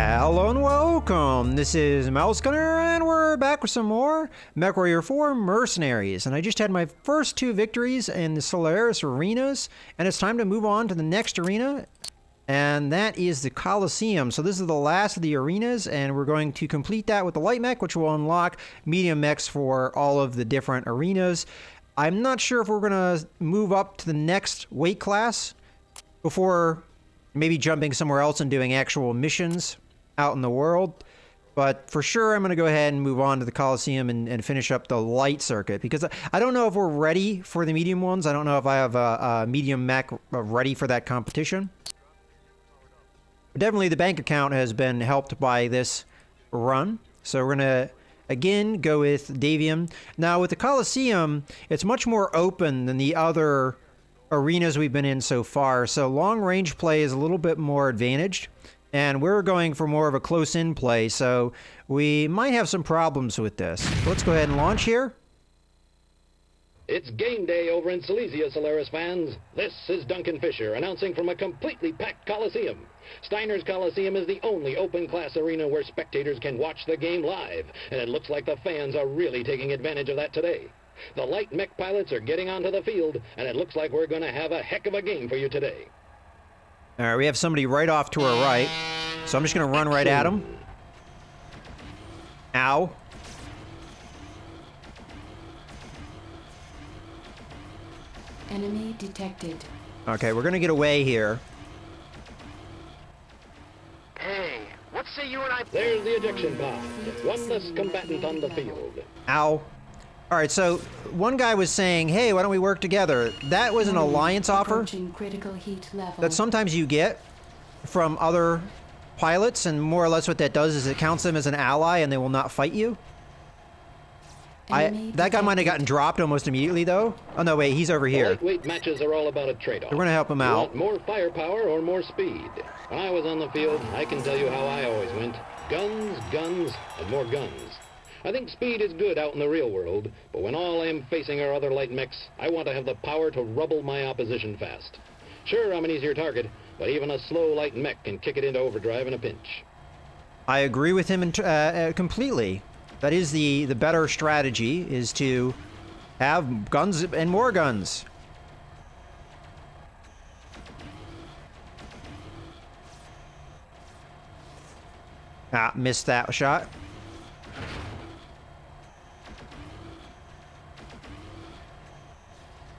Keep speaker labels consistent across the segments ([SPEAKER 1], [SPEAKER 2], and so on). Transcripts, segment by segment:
[SPEAKER 1] Hello and welcome. This is Mouse Gunner, and we're back with some more MechWarrior 4 Mercenaries. And I just had my first two victories in the Solaris arenas, and it's time to move on to the next arena, and that is the Coliseum. So this is the last of the arenas, and we're going to complete that with the light mech, which will unlock medium mechs for all of the different arenas. I'm not sure if we're going to move up to the next weight class before maybe jumping somewhere else and doing actual missions out in the world. But for sure, I'm going to go ahead and move on to the Coliseum and finish up the light circuit, because I don't know if we're ready for the medium ones. I don't know if I have a medium mech ready for that competition. But definitely the bank account has been helped by this run. So we're going to, again, go with Davium. Now with the Coliseum, it's much more open than the other arenas we've been in so far, so long range play is a little bit more advantaged, and we're going for more of a close-in play, so we might have some problems with this. Let's go ahead and launch here.
[SPEAKER 2] It's game day over in Silesia, Solaris fans. This is Duncan Fisher announcing from a completely packed Coliseum. Steiner's Coliseum is the only open-class arena where spectators can watch the game live, and it looks like the fans are really taking advantage of that today. The light mech pilots are getting onto the field, and it looks like we're going to have a heck of a game for you today.
[SPEAKER 1] All right, we have somebody right off to our right, so I'm just going to run right at him. Ow.
[SPEAKER 3] Enemy detected.
[SPEAKER 1] Okay, we're going to get away here.
[SPEAKER 4] Hey, what say you and I...
[SPEAKER 2] There's the ejection pod. One less combatant on the field.
[SPEAKER 1] Ow. All right, so one guy was saying, hey, why don't we work together? That was an alliance offer
[SPEAKER 3] Critical heat level.
[SPEAKER 1] that sometimes you get from other pilots, and more or less what that does is it counts them as an ally and they will not fight you. That guy might have gotten dropped almost immediately, though. Oh, no, wait, he's over here.
[SPEAKER 2] Lightweight matches are all about a trade-off.
[SPEAKER 1] We're going to help him
[SPEAKER 2] You
[SPEAKER 1] out.
[SPEAKER 2] want more firepower or more speed? When I was on the field, I can tell you how I always went. Guns, guns, and more guns. I think speed is good out in the real world, but when all I'm facing are other light mechs, I want to have the power to rubble my opposition fast. Sure, I'm an easier target, but even a slow light mech can kick it into overdrive in a pinch.
[SPEAKER 1] I agree with him completely. That is the better strategy, is to have guns and more guns. Ah, missed that shot.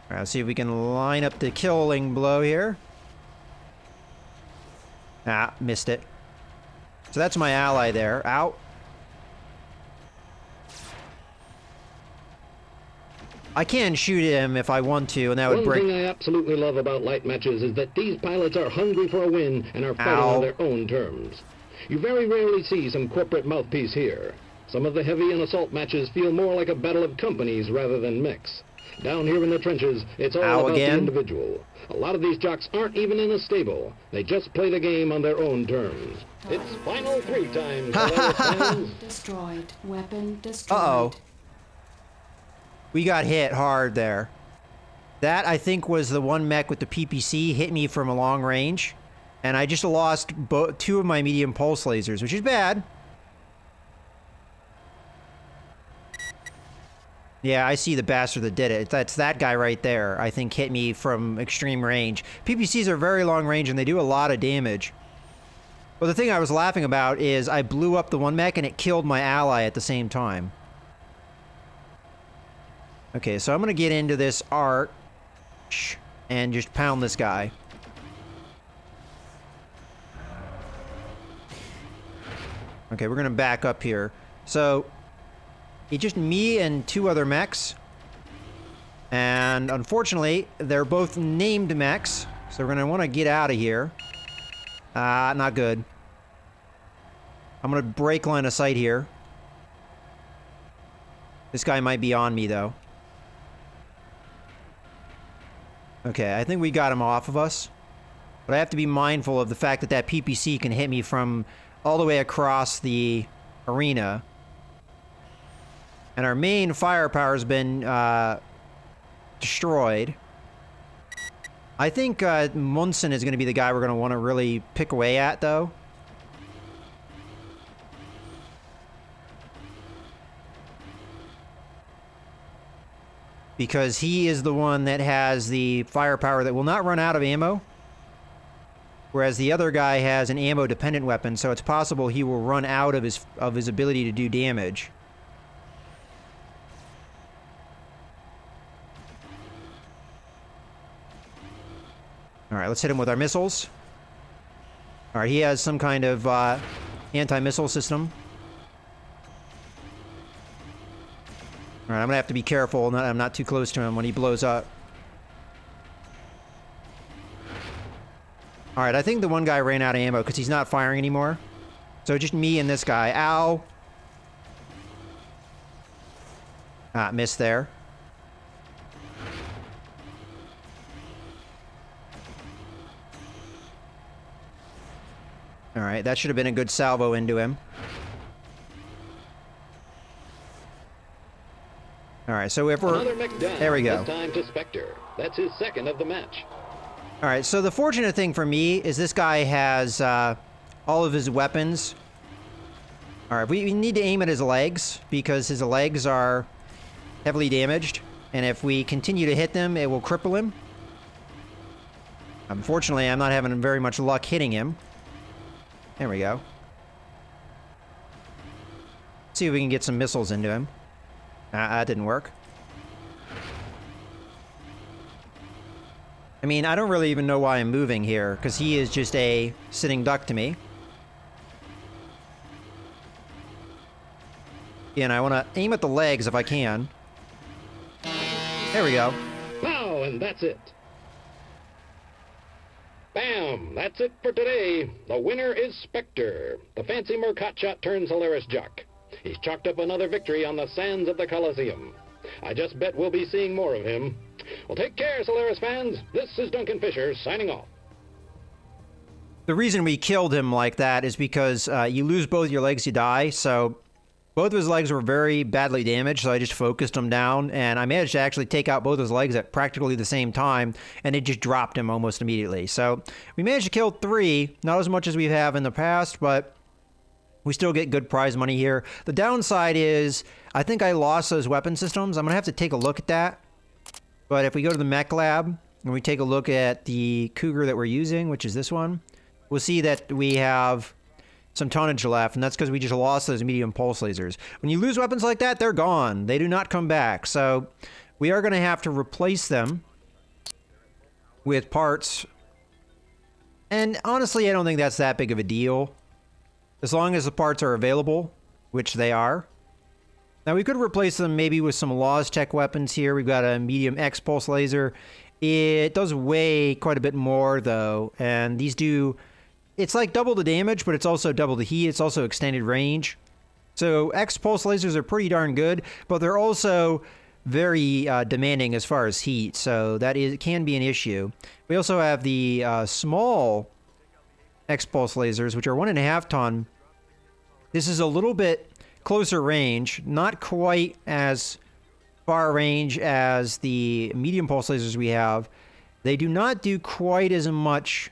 [SPEAKER 1] All right, let's see if we can line up the killing blow here. Ah, missed it. So that's my ally there. Out. I can shoot him if I want to, and that would break...
[SPEAKER 2] One thing I absolutely love about light matches is that these pilots are hungry for a win and are fighting
[SPEAKER 1] Ow.
[SPEAKER 2] on their own terms. You very rarely see some corporate mouthpiece here. Some of the heavy and assault matches feel more like a battle of companies rather than mechs. Down here in the trenches, it's all
[SPEAKER 1] Ow,
[SPEAKER 2] about
[SPEAKER 1] again?
[SPEAKER 2] the individual. A lot of these jocks aren't even in a stable. They just play the game on their own terms. It's final 3 times. Solaris fans.
[SPEAKER 3] Destroyed. Weapon destroyed.
[SPEAKER 1] Uh-oh. We got hit hard there. That, I think, was the one mech with the PPC hit me from a long range. And I just lost 2 of my medium pulse lasers, which is bad. Yeah, I see the bastard that did it. That's that guy right there, I think, hit me from extreme range. PPCs are very long range, and they do a lot of damage. Well, the thing I was laughing about is I blew up the one mech, and it killed my ally at the same time. Okay, so I'm going to get into this arch and just pound this guy. Okay, we're going to back up here. So... it's just me and 2 other mechs. And unfortunately, they're both named mechs. So we're going to want to get out of here. Not good. I'm going to break line of sight here. This guy might be on me, though. Okay, I think we got him off of us. But I have to be mindful of the fact that that PPC can hit me from all the way across the arena. And our main firepower has been destroyed. I think Munson is going to be the guy we're going to want to really pick away at, though. because he is the one that has the firepower that will not run out of ammo, whereas the other guy has an ammo-dependent weapon, so it's possible he will run out of his ability to do damage. All right, let's hit him with our missiles. All right, he has some kind of anti-missile system. All right, I'm gonna have to be careful. I'm not too close to him when he blows up. All right, I think the one guy ran out of ammo because he's not firing anymore. So just me and this guy. Ow! Ah, missed there. All right, that should have been a good salvo into him. All right, so if we're...
[SPEAKER 2] Another mech down.
[SPEAKER 1] There we go.
[SPEAKER 2] This time to Spectre. That's his second of the match.
[SPEAKER 1] All right, so the fortunate thing for me is this guy has all of his weapons. All right, we need to aim at his legs because his legs are heavily damaged. And if we continue to hit them, it will cripple him. Unfortunately, I'm not having very much luck hitting him. There we go. See if we can get some missiles into him. That didn't work. I mean, I don't really even know why I'm moving here, because he is just a sitting duck to me. And I want to aim at the legs if I can. There we go.
[SPEAKER 2] Wow, and that's it. Bam! That's it for today. The winner is Spectre, the fancy merc hotshot turned Solaris jock. He's chalked up another victory on the sands of the Coliseum. I just bet we'll be seeing more of him. Well, take care, Solaris fans. This is Duncan Fisher, signing off.
[SPEAKER 1] The reason we killed him like that is because you lose both your legs, you die, so... Both of his legs were very badly damaged, so I just focused him down, and I managed to actually take out both his legs at practically the same time, and it just dropped him almost immediately. So we managed to kill 3, not as much as we have in the past, but we still get good prize money here. The downside is, I think I lost those weapon systems. I'm going to have to take a look at that. But if we go to the mech lab, and we take a look at the Cougar that we're using, which is this one, we'll see that we have some tonnage left, and that's because we just lost those medium pulse lasers. When you lose weapons like that, they're gone. They do not come back. So we are going to have to replace them with parts. And honestly, I don't think that's that big of a deal. As long as the parts are available, which they are. Now, we could replace them maybe with some Laws Tech weapons here. We've got a medium X pulse laser. It does weigh quite a bit more, though, and these do... It's like double the damage, but it's also double the heat. It's also extended range. So X pulse lasers are pretty darn good, but they're also very demanding as far as heat. So that can be an issue. We also have the small X pulse lasers, which are 1.5 ton. This is a little bit closer range, not quite as far range as the medium pulse lasers we have. They do not do quite as much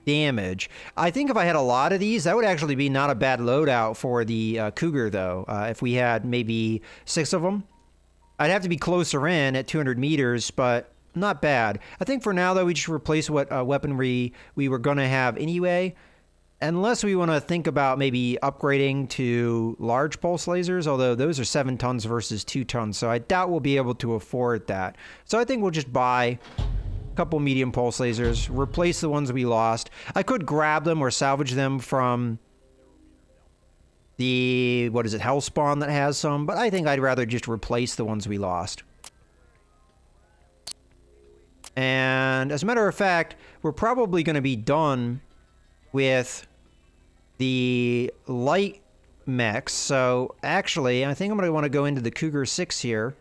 [SPEAKER 1] damage. I think if I had a lot of these, that would actually be not a bad loadout for the Cougar, though. If we had maybe 6 of them. I'd have to be closer in at 200 meters, but not bad. I think for now, though, we just replace what weaponry we were going to have anyway. Unless we want to think about maybe upgrading to large pulse lasers, although those are 7 tons versus 2 tons, so I doubt we'll be able to afford that. So I think we'll just buy couple medium pulse lasers, replace the ones we lost. I could grab them or salvage them from the, what is it, Hellspawn that has some, but I think I'd rather just replace the ones we lost. And as a matter of fact, we're probably going to be done with the light mechs. So actually, I think I'm going to want to go into the Cougar 6 here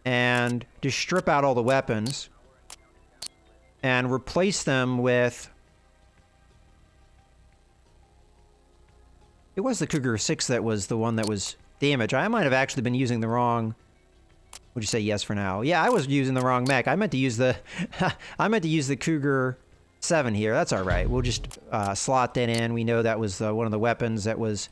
[SPEAKER 1] and just strip out all the weapons and replace them with... It was the Cougar 6 that was the one that was damaged. I might have actually been using the wrong... Would you say yes for now? Yeah, I was using the wrong mech. I meant to use the... I meant to use the Cougar 7 here. That's all right. We'll just slot that in. We know that was one of the weapons that was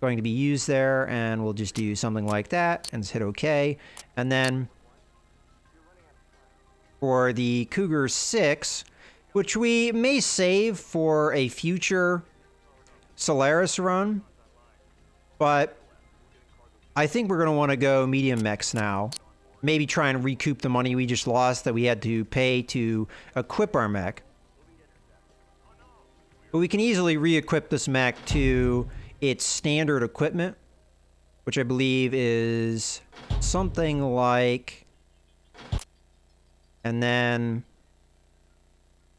[SPEAKER 1] going to be used there, and we'll just do something like that and just hit OK. And then for the Cougar 6, which we may save for a future Solaris run, but I think we're going to want to go medium mechs now. Maybe try and recoup the money we just lost that we had to pay to equip our mech. But we can easily re-equip this mech to its standard equipment, which I believe is something like... And then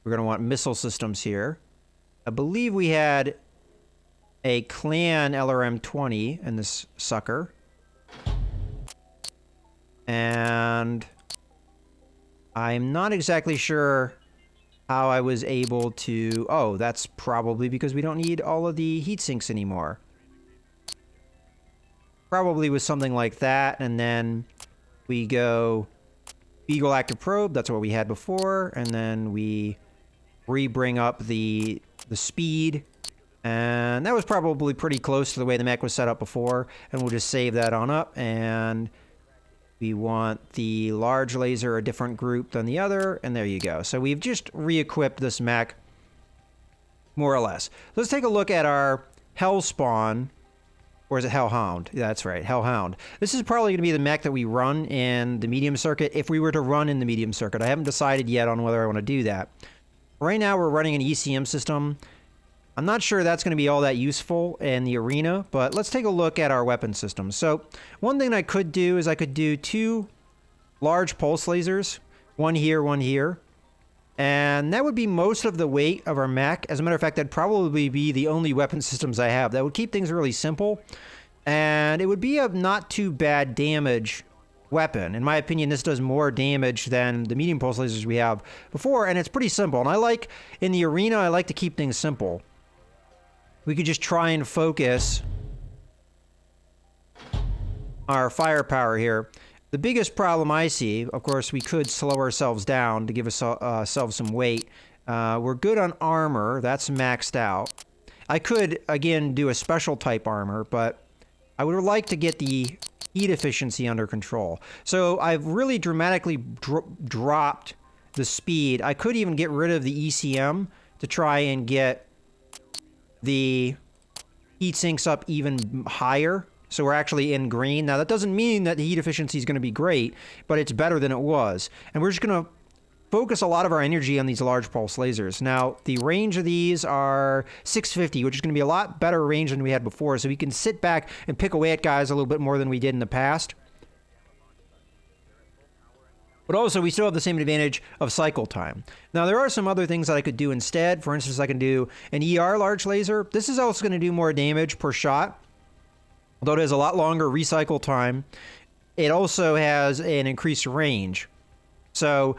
[SPEAKER 1] we're going to want missile systems here. I believe we had a Clan LRM-20 in this sucker. And I'm not exactly sure how I was able to... Oh, that's probably because we don't need all of the heat sinks anymore. Probably was something like that, and then we go Beagle Active Probe, that's what we had before, and then we re-bring up the speed, and that was probably pretty close to the way the mech was set up before, and we'll just save that on up, and we want the large laser a different group than the other, and there you go. So we've just re-equipped this mech, more or less. Let's take a look at our Hellspawn, or is it Hellhound? Yeah, that's right, Hellhound. This is probably going to be the mech that we run in the medium circuit, if we were to run in the medium circuit. I haven't decided yet on whether I want to do that. Right now we're running an ECM system. I'm not sure that's going to be all that useful in the arena, but let's take a look at our weapon system. So one thing I could do is I could do 2 large pulse lasers, one here, and that would be most of the weight of our mech. As a matter of fact, that'd probably be the only weapon systems I have. That would keep things really simple, and it would be a not too bad damage weapon. In my opinion, this does more damage than the medium pulse lasers we have before, and it's pretty simple. And I like, in the arena, I like to keep things simple. We could just try and focus our firepower here. The biggest problem I see, of course, we could slow ourselves down to give ourselves some weight. We're good on armor. That's maxed out. I could, again, do a special type armor, but I would like to get the heat efficiency under control. So I've really dramatically dropped the speed. I could even get rid of the ECM to try and get the heat sinks up even higher, so we're actually in green. Now that doesn't mean that the heat efficiency is going to be great, but it's better than it was, and we're just going to focus a lot of our energy on these large pulse lasers. Now the range of these are 650, which is going to be a lot better range than we had before, so we can sit back and pick away at guys a little bit more than we did in the past. But also, we still have the same advantage of cycle time. Now, there are some other things that I could do instead. For instance, I can do an ER large laser. This is also going to do more damage per shot, although it has a lot longer recycle time. It also has an increased range. So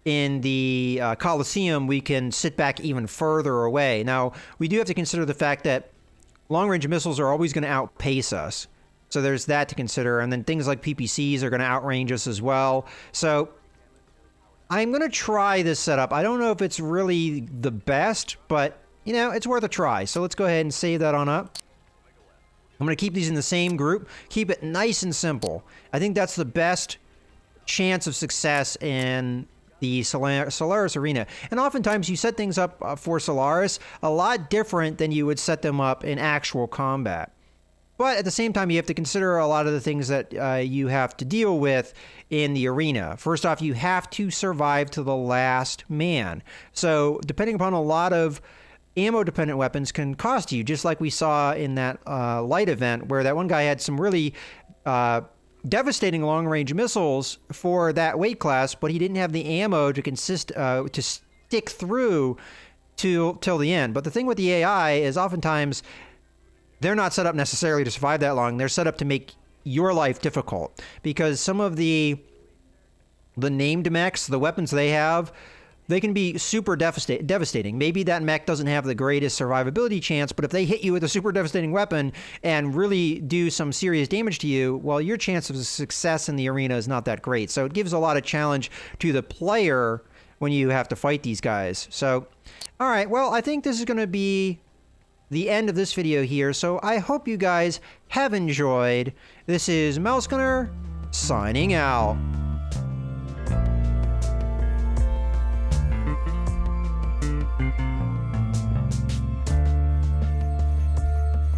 [SPEAKER 1] in the Coliseum, we can sit back even further away. Now, we do have to consider the fact that long-range missiles are always going to outpace us. So there's that to consider, and then things like PPCs are going to outrange us as well. So I'm going to try this setup. I don't know if it's really the best, but, you know, it's worth a try. So let's go ahead and save that on up. I'm going to keep these in the same group. Keep it nice and simple. I think that's the best chance of success in the Solaris arena. And oftentimes you set things up for Solaris a lot different than you would set them up in actual combat. But at the same time, you have to consider a lot of the things that you have to deal with in the arena. First off, you have to survive to the last man. So depending upon a lot of ammo-dependent weapons can cost you, just like we saw in that light event where that one guy had some really devastating long-range missiles for that weight class, but he didn't have the ammo to stick through till the end. But the thing with the AI is oftentimes they're not set up necessarily to survive that long. They're set up to make your life difficult, because some of the named mechs, the weapons they have, they can be super devastating. Maybe that mech doesn't have the greatest survivability chance, but if they hit you with a super devastating weapon and really do some serious damage to you, well, your chance of success in the arena is not that great. So it gives a lot of challenge to the player when you have to fight these guys. So, all right, well, I think this is going to be the end of this video here, so I hope you guys have enjoyed. This is Mouse Gunner, signing out.